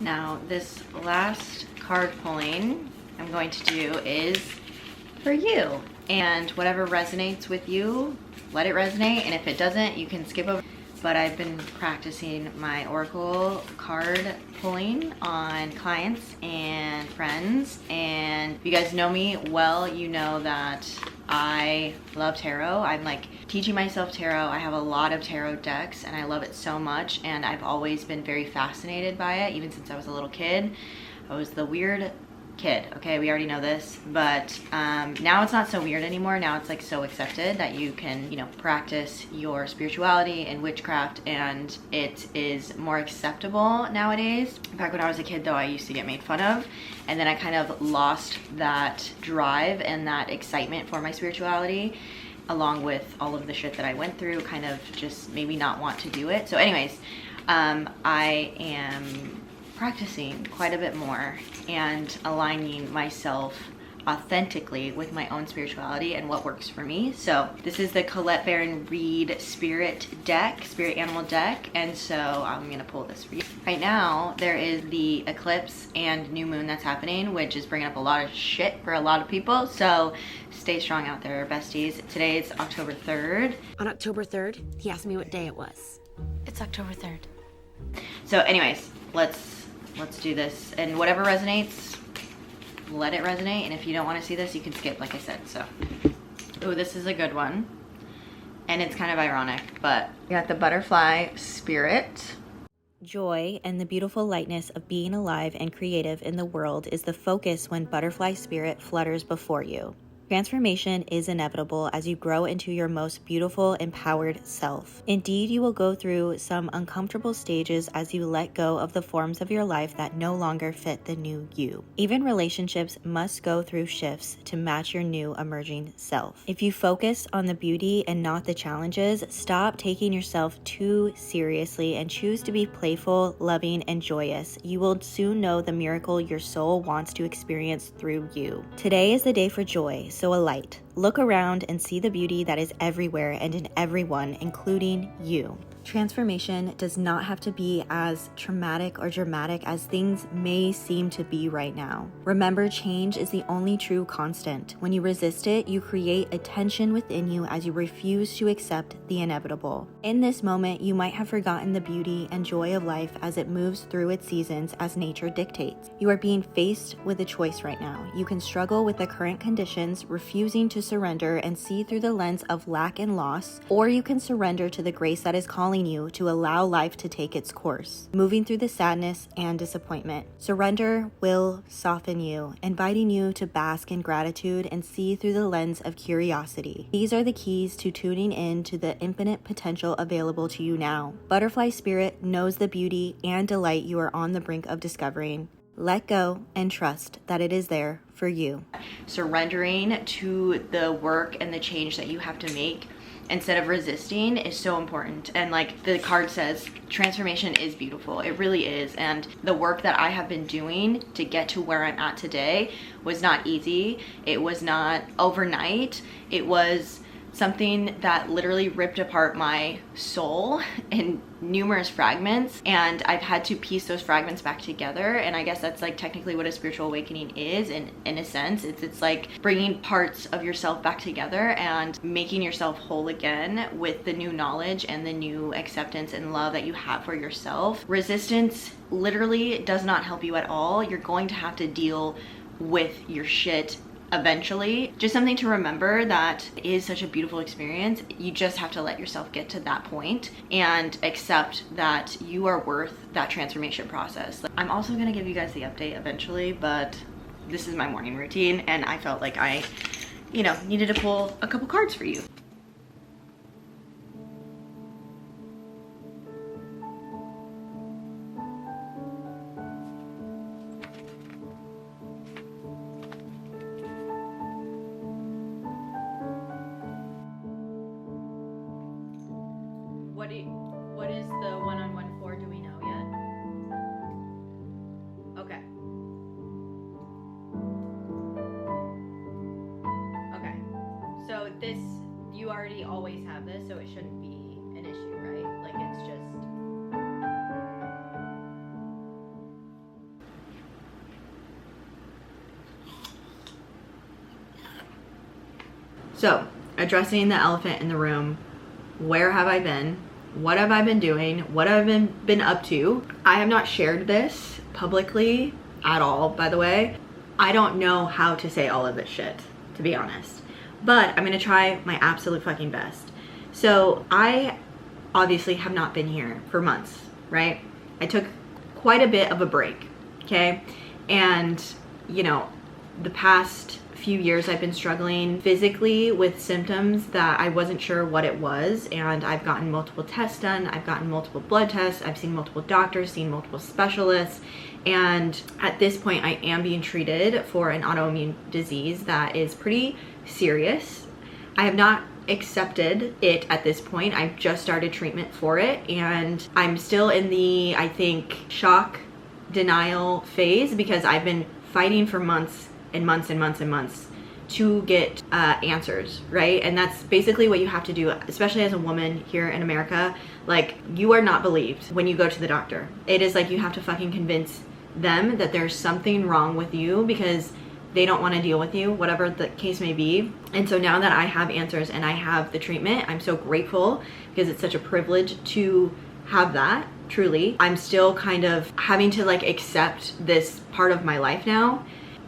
Now, this last card pulling I'm going to do is for you. And whatever resonates with you, let it resonate. And if it doesn't, you can skip over. But I've been practicing my oracle card pulling on clients and friends. And if you guys know me well, you know that I love tarot. I'm like teaching myself tarot. I have a lot of tarot decks and I love it so much. And I've always been very fascinated by it, even since I was a little kid. I was the weird kid, okay, we already know this, but now it's not so weird anymore. Now it's like so accepted that you can, you know, practice your spirituality and witchcraft, and it is more acceptable nowadays. Back when I was a kid though, I used to get made fun of, and then I kind of lost that drive and that excitement for my spirituality, along with all of the shit that I went through, kind of just made me not want to do it. So anyways, I am practicing quite a bit more and aligning myself authentically with my own spirituality and what works for me. So this is the Colette Baron Reed Spirit deck, Spirit Animal deck, and so I'm gonna pull this for you. Right now there is the eclipse and new moon that's happening, which is bringing up a lot of shit for a lot of people, so stay strong out there, besties. Today is October 3rd. On October 3rd, he asked me what day it was. It's October 3rd. So anyways, let's do this, and whatever resonates, let it resonate. And if you don't want to see this, you can skip, like I said. So, oh, this is a good one, and it's kind of ironic, but we got the butterfly spirit. Joy and the beautiful lightness of being alive and creative in the world is the focus when butterfly spirit flutters before you. Transformation is inevitable as you grow into your most beautiful, empowered self. Indeed, you will go through some uncomfortable stages as you let go of the forms of your life that no longer fit the new you. Even relationships must go through shifts to match your new emerging self. If you focus on the beauty and not the challenges, stop taking yourself too seriously and choose to be playful, loving, and joyous. You will soon know the miracle your soul wants to experience through you. Today is the day for joy. So alight. Look around and see the beauty that is everywhere and in everyone, including you. Transformation does not have to be as traumatic or dramatic as things may seem to be right now. Remember, change is the only true constant. When you resist it, you create a tension within you as you refuse to accept the inevitable. In this moment, you might have forgotten the beauty and joy of life as it moves through its seasons as nature dictates. You are being faced with a choice right now. You can struggle with the current conditions, refusing to surrender and see through the lens of lack and loss, or you can surrender to the grace that is calling you to allow life to take its course, moving through the sadness and disappointment. Surrender will soften you, inviting you to bask in gratitude and see through the lens of curiosity. These are the keys to tuning in to the infinite potential available to you now. Butterfly Spirit knows the beauty and delight you are on the brink of discovering. Let go and trust that it is there for you. Surrendering to the work and the change that you have to make instead of resisting is so important. And like the card says, transformation is beautiful. It really is. And the work that I have been doing to get to where I'm at today was not easy. It was not overnight. It was something that literally ripped apart my soul in numerous fragments, and I've had to piece those fragments back together. And I guess that's like technically what a spiritual awakening is, in a sense. It's like bringing parts of yourself back together and making yourself whole again with the new knowledge and the new acceptance and love that you have for yourself. Resistance literally does not help you at all. You're going to have to deal with your shit eventually. Just something to remember, that is such a beautiful experience. You just have to let yourself get to that point and accept that you are worth that transformation process. I'm also going to give you guys the update eventually, but this is my morning routine and I felt like I, needed to pull a couple cards for you. What is the 1-on-1 for? Do we know yet? Okay. Okay. So this, you already always have this, so it shouldn't be an issue, right? Like it's just... So, addressing the elephant in the room, where have I been? What have I been doing? What have I been up to? I have not shared this publicly at all, by the way. I don't know how to say all of this shit, to be honest. But I'm gonna try my absolute fucking best. So I obviously have not been here for months, right? I took quite a bit of a break, okay? And, you know, the past few years I've been struggling physically with symptoms that I wasn't sure what it was, and I've gotten multiple tests done, I've gotten multiple blood tests, I've seen multiple doctors, seen multiple specialists, and at this point I am being treated for an autoimmune disease that is pretty serious. I have not accepted it at this point. I've just started treatment for it, and I'm still in the, I think, shock denial phase, because I've been fighting for months and months and months and months to get answers, right? And that's basically what you have to do, especially as a woman here in America. Like, you are not believed when you go to the doctor. It is like you have to fucking convince them that there's something wrong with you, because they don't want to deal with you, whatever the case may be. And so now that I have answers and I have the treatment, I'm so grateful, because it's such a privilege to have that, truly. I'm still kind of having to like accept this part of my life now.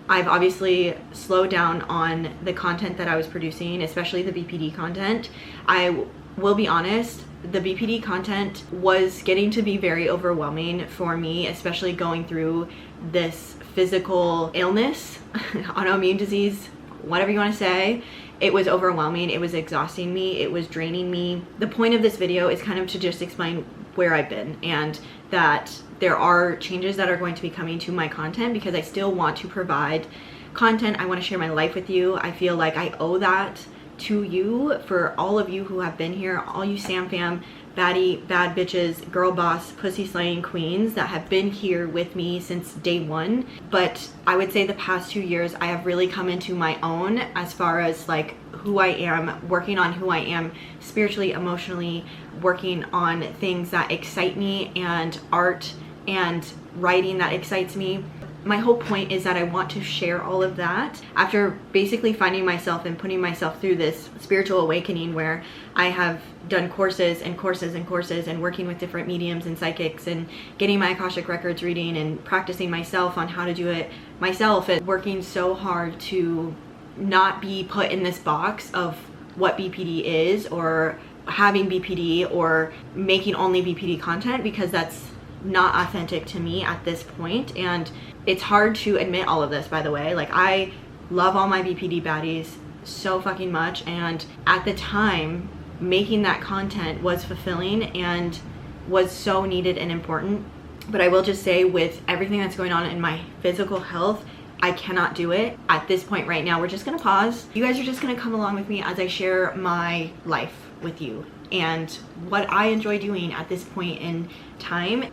I've obviously slowed down on the content that I was producing, especially the BPD content. I will be honest, the BPD content was getting to be very overwhelming for me, especially going through this physical illness, autoimmune disease, whatever you want to say. It was overwhelming, it was exhausting me, it was draining me. The point of this video is kind of to just explain where I've been, and that there are changes that are going to be coming to my content, because I still want to provide content. I want to share my life with you. I feel like I owe that to you, for all of you who have been here, all you SamFam, baddie, bad bitches, girl boss, pussy slaying queens that have been here with me since day one. But I would say the past 2 years I have really come into my own as far as like who I am, working on who I am spiritually, emotionally, working on things that excite me, and art and writing that excites me. My whole point is that I want to share all of that after basically finding myself and putting myself through this spiritual awakening, where I have done courses and courses and courses, and working with different mediums and psychics, and getting my Akashic records reading, and practicing myself on how to do it myself, and working so hard to not be put in this box of what BPD is, or having BPD, or making only BPD content, because that's not authentic to me at this point. And it's hard to admit all of this, by the way. Like, I love all my BPD baddies so fucking much, and at the time making that content was fulfilling and was so needed and important. But I will just say, with everything that's going on in my physical health, I cannot do it at this point right now. We're just gonna pause. You guys are just gonna come along with me as I share my life with you and what I enjoy doing at this point in time.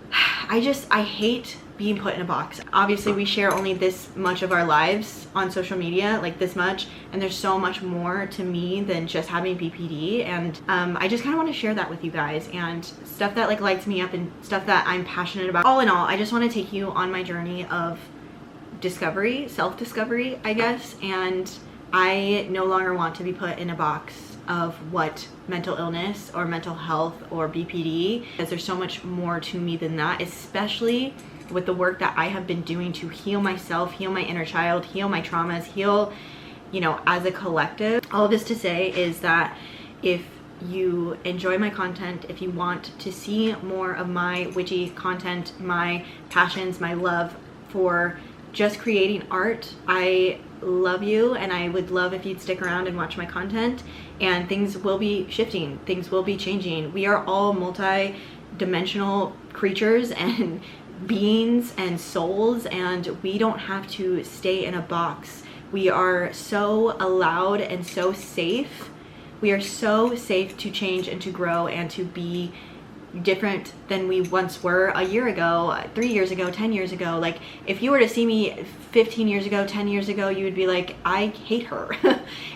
I hate being put in a box. Obviously, we share only this much of our lives on social media, like this much, and there's so much more to me than just having BPD. And I just kind of want to share that with you guys, and stuff that like lights me up, and stuff that I'm passionate about. All in all, I just want to take you on my journey of discovery, self-discovery, I guess. And I no longer want to be put in a box of what mental illness or mental health or BPD, because there's so much more to me than that, especially with the work that I have been doing to heal myself, heal my inner child, heal my traumas, heal, you know, as a collective. All of this to say is that if you enjoy my content, if you want to see more of my witchy content, my passions, my love for just creating art, I love you, and I would love if you'd stick around and watch my content. And things will be shifting, things will be changing. We are all multi-dimensional creatures and beings and souls, and we don't have to stay in a box. We are so allowed and so safe. We are so safe to change and to grow and to be different than we once were a year ago, 3 years ago, 10 years ago. Like, if you were to see me 15 years ago, 10 years ago, you would be like, I hate her.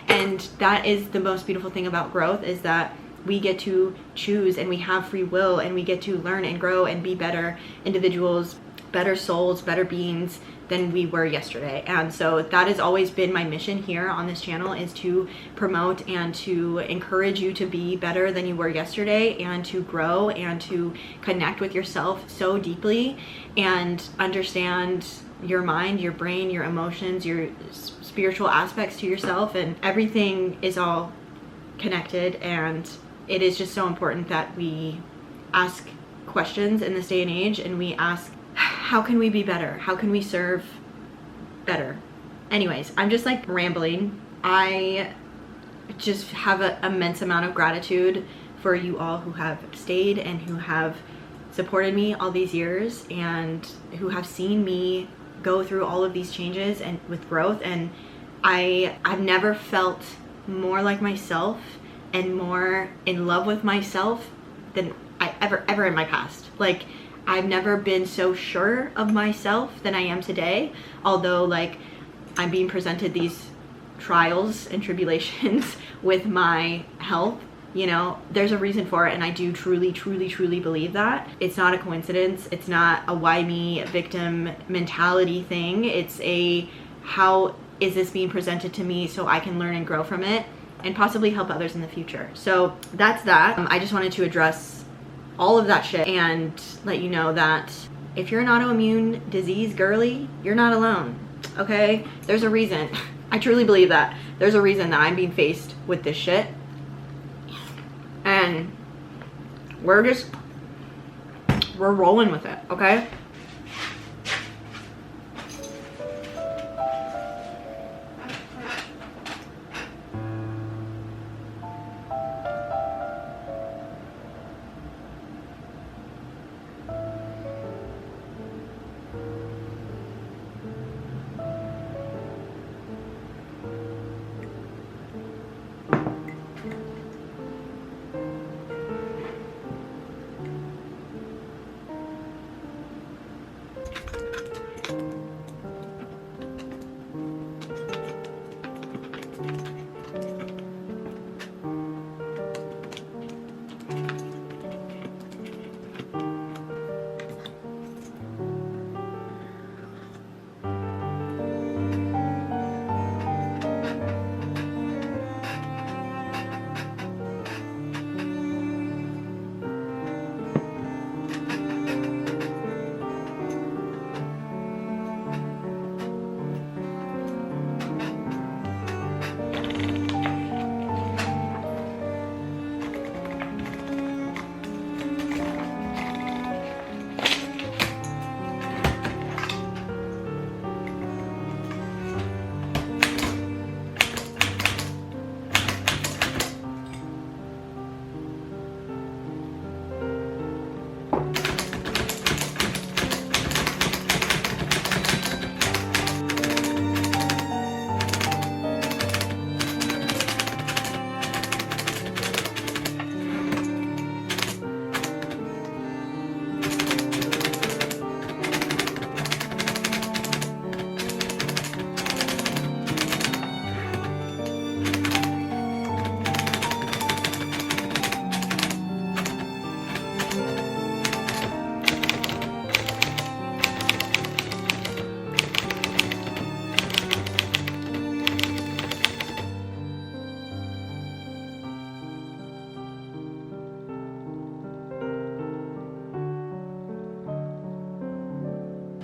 And that is the most beautiful thing about growth, is that we get to choose, and we have free will, and we get to learn and grow and be better individuals better souls, better beings than we were yesterday. And so that has always been my mission here on this channel, is to promote and to encourage you to be better than you were yesterday, and to grow and to connect with yourself so deeply and understand your mind, your brain, your emotions, your spiritual aspects to yourself, and everything is all connected. And it is just so important that we ask questions in this day and age, and we ask, how can we be better? How can we serve better? Anyways, I'm just like rambling. I just have an immense amount of gratitude for you all who have stayed and who have supported me all these years, and who have seen me go through all of these changes and with growth. And I've never felt more like myself and more in love with myself than I ever in my past. Like, I've never been so sure of myself than I am today. Although, like, I'm being presented these trials and tribulations with my health, you know, there's a reason for it. And I do truly believe that. It's not a coincidence. It's not a why me victim mentality thing. It's a, how is this being presented to me so I can learn and grow from it and possibly help others in the future. So that's that. I just wanted to address all of that shit and let you know that if you're an autoimmune disease girly, you're not alone, okay? There's a reason. I truly believe that. There's a reason that I'm being faced with this shit. And we're rolling with it, okay?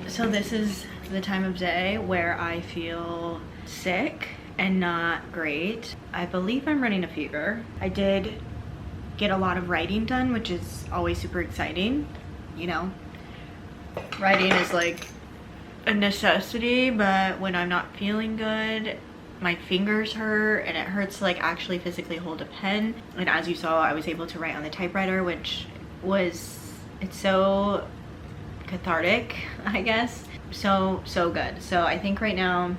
So this is the time of day where I feel sick and not great. I believe I'm running a fever. I did get a lot of writing done, which is always super exciting. You know, writing is like a necessity, but when I'm not feeling good, my fingers hurt and it hurts to like actually physically hold a pen. And as you saw, I was able to write on the typewriter, which was, it's so cathartic, I guess. So good. So I think right now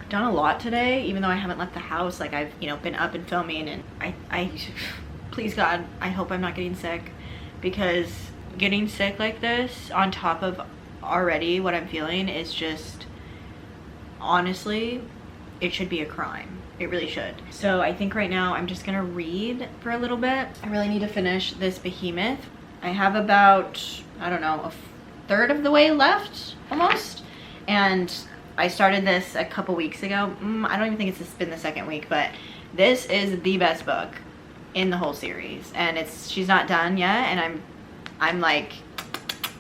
I've done a lot today, even though I haven't left the house. Like, I've, you know, been up and filming, and I please God, I hope I'm not getting sick, because getting sick like this on top of already what I'm feeling is just, honestly, it should be a crime. It really should. So I think right now I'm just gonna read for a little bit. I really need to finish this behemoth. I have about, I don't know, third of the way left almost, and I started this a couple weeks ago. I don't even think it's been the second week, but this is the best book in the whole series, and she's not done yet, and I'm like,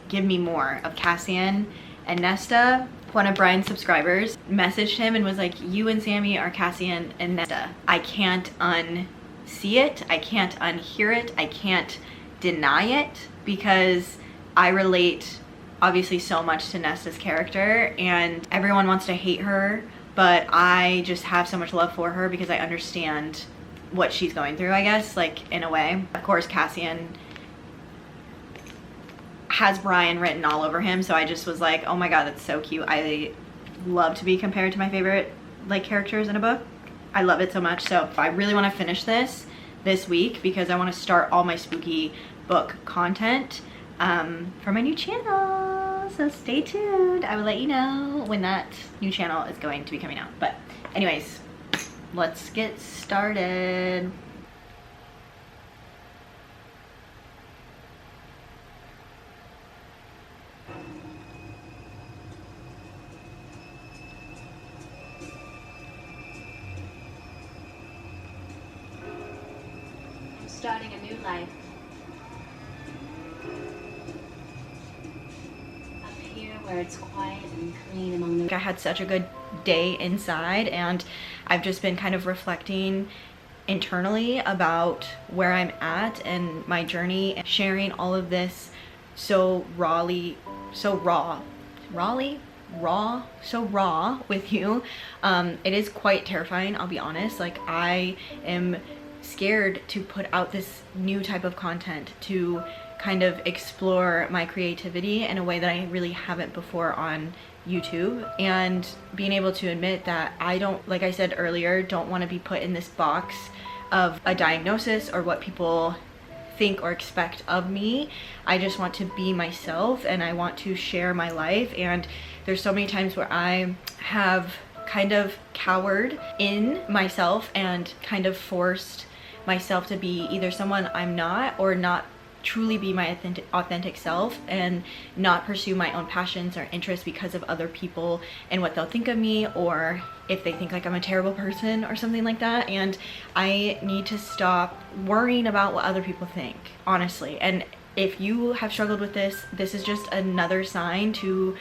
give me more of Cassian and Nesta. One of Brian's subscribers messaged him and was like, you and Sammy are Cassian and Nesta. I can't unsee it, I can't unhear it, I can't deny it, because I relate obviously so much to Nesta's character, and everyone wants to hate her, but I just have so much love for her because I understand what she's going through, I guess, like, in a way. Of course, Cassian has Brian written all over him, so I just was like, oh my god, that's so cute. I love to be compared to my favorite like characters in a book. I love it so much. So I really want to finish this week because I want to start all my spooky book content for my new channel, so stay tuned. I will let you know when that new channel is going to be coming out. But anyways, let's get started. Starting a new life. Up here where it's quiet and clean among the... I had such a good day inside, and I've just been kind of reflecting internally about where I'm at and my journey, and sharing all of this so raw with you. It is quite terrifying, I'll be honest. Like, I am scared to put out this new type of content, to kind of explore my creativity in a way that I really haven't before on YouTube, and being able to admit that I don't, like I said earlier, don't want to be put in this box of a diagnosis or what people think or expect of me. I just want to be myself, and I want to share my life. And there's so many times where I have kind of cowered in myself and kind of forced myself to be either someone I'm not, or not truly be my authentic self, and not pursue my own passions or interests because of other people and what they'll think of me, or if they think like I'm a terrible person or something like that. And I need to stop worrying about what other people think, honestly. And if you have struggled with this, this is just another sign to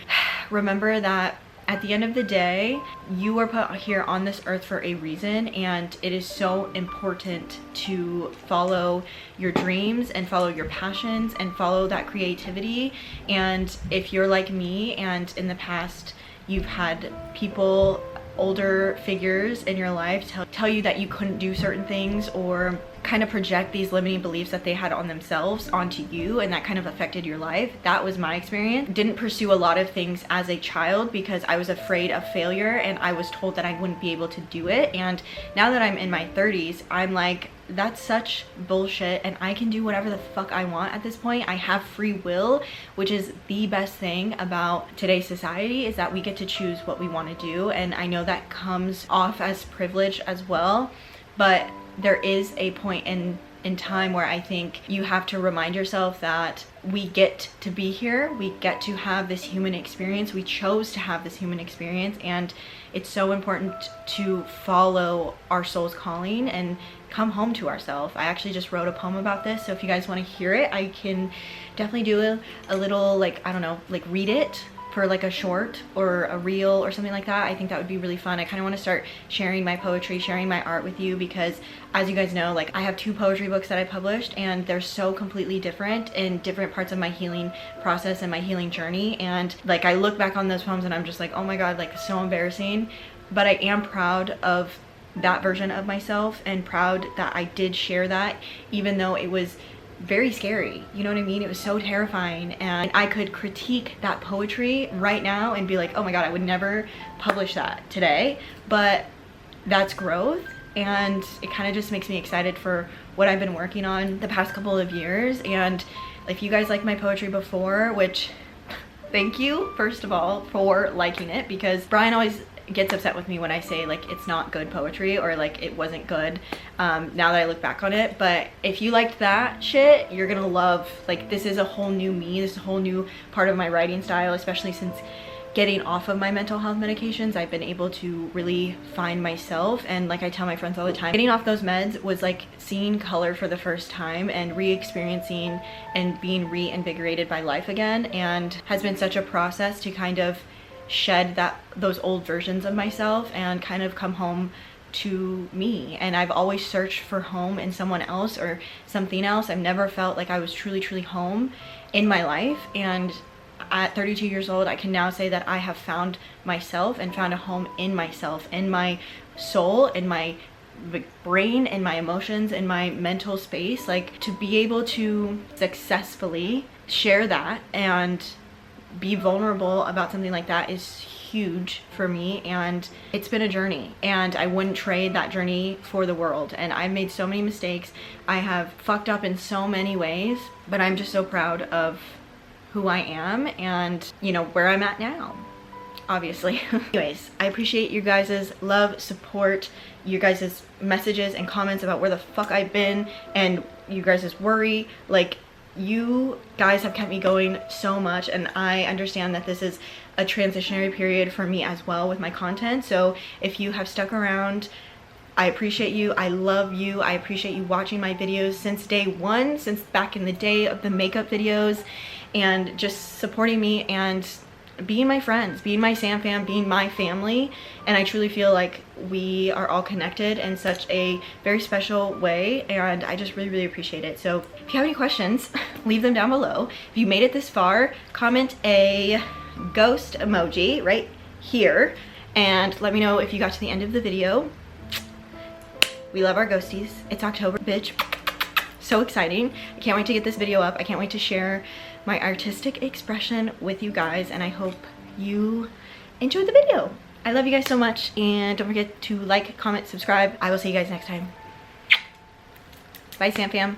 remember that at the end of the day, you were put here on this earth for a reason, and it is so important to follow your dreams and follow your passions and follow that creativity. And if you're like me, and in the past you've had people, older figures in your life tell you that you couldn't do certain things, or kind of project these limiting beliefs that they had on themselves onto you, and that kind of affected your life. That was my experience. Didn't pursue a lot of things as a child because I was afraid of failure, and I was told that I wouldn't be able to do it. And now that I'm in my 30s, I'm like, that's such bullshit, and I can do whatever the fuck I want at this point. I have free will, which is the best thing about today's society, is that we get to choose what we want to do. And I know that comes off as privilege as well, but there is a point in time where I think you have to remind yourself that we get to be here, we get to have this human experience, we chose to have this human experience, and it's so important to follow our soul's calling and come home to ourselves. I actually just wrote a poem about this, so if you guys want to hear it, I can definitely do a little, like, I don't know, like read it for like a short or a reel or something like that. I think that would be really fun. I kind of want to start sharing my poetry, sharing my art with you, because as you guys know, like, I have 2 poetry books that I published, and they're so completely different in different parts of my healing process and my healing journey. And like, I look back on those poems and I'm just like, oh my god, like, so embarrassing. But I am proud of that version of myself, and proud that I did share that, even though it was very scary, you know what I mean? It was so terrifying, and I could critique that poetry right now and be like, oh my god, I would never publish that today. But that's growth, and it kind of just makes me excited for what I've been working on the past couple of years. And if you guys liked my poetry before, which thank you first of all for liking it, because Brian always gets upset with me when I say like it's not good poetry or like it wasn't good now that I look back on it. But if you liked that shit, you're gonna love, like, this is a whole new me. This is a whole new part of my writing style, especially since getting off of my mental health medications. I've been able to really find myself, and like I tell my friends all the time, getting off those meds was like seeing color for the first time and re-experiencing and being reinvigorated by life again, and has been such a process to kind of shed those old versions of myself and kind of come home to me. And I've always searched for home in someone else or something else. I've never felt like I was truly home in my life, and at 32 years old, I can now say that I have found myself and found a home in myself, in my soul, in my brain, in my emotions, in my mental space. Like, to be able to successfully share that and be vulnerable about something like that is huge for me, and it's been a journey, and I wouldn't trade that journey for the world. And I've made so many mistakes, I have fucked up in so many ways, but I'm just so proud of who I am and, you know, where I'm at now, obviously. Anyways, I appreciate you guys' love, support, you guys' messages and comments about where the fuck I've been, and you guys' worry. Like, you guys have kept me going so much, and I understand that this is a transitionary period for me as well with my content. So if you have stuck around, I appreciate you. I love you. I appreciate you watching my videos since day one, since back in the day of the makeup videos, and just supporting me and being my friends, being my SamFam, being my family. And I truly feel like we are all connected in such a very special way, and I just really appreciate it. So if you have any questions, leave them down below. If you made it this far, comment a ghost emoji right here and let me know if you got to the end of the video. We love our ghosties. It's October, bitch. So exciting. I can't wait to get this video up. I can't wait to share my artistic expression with you guys, and I hope you enjoyed the video. I love you guys so much, and don't forget to like, comment, subscribe. I will see you guys next time. Bye, SamFam.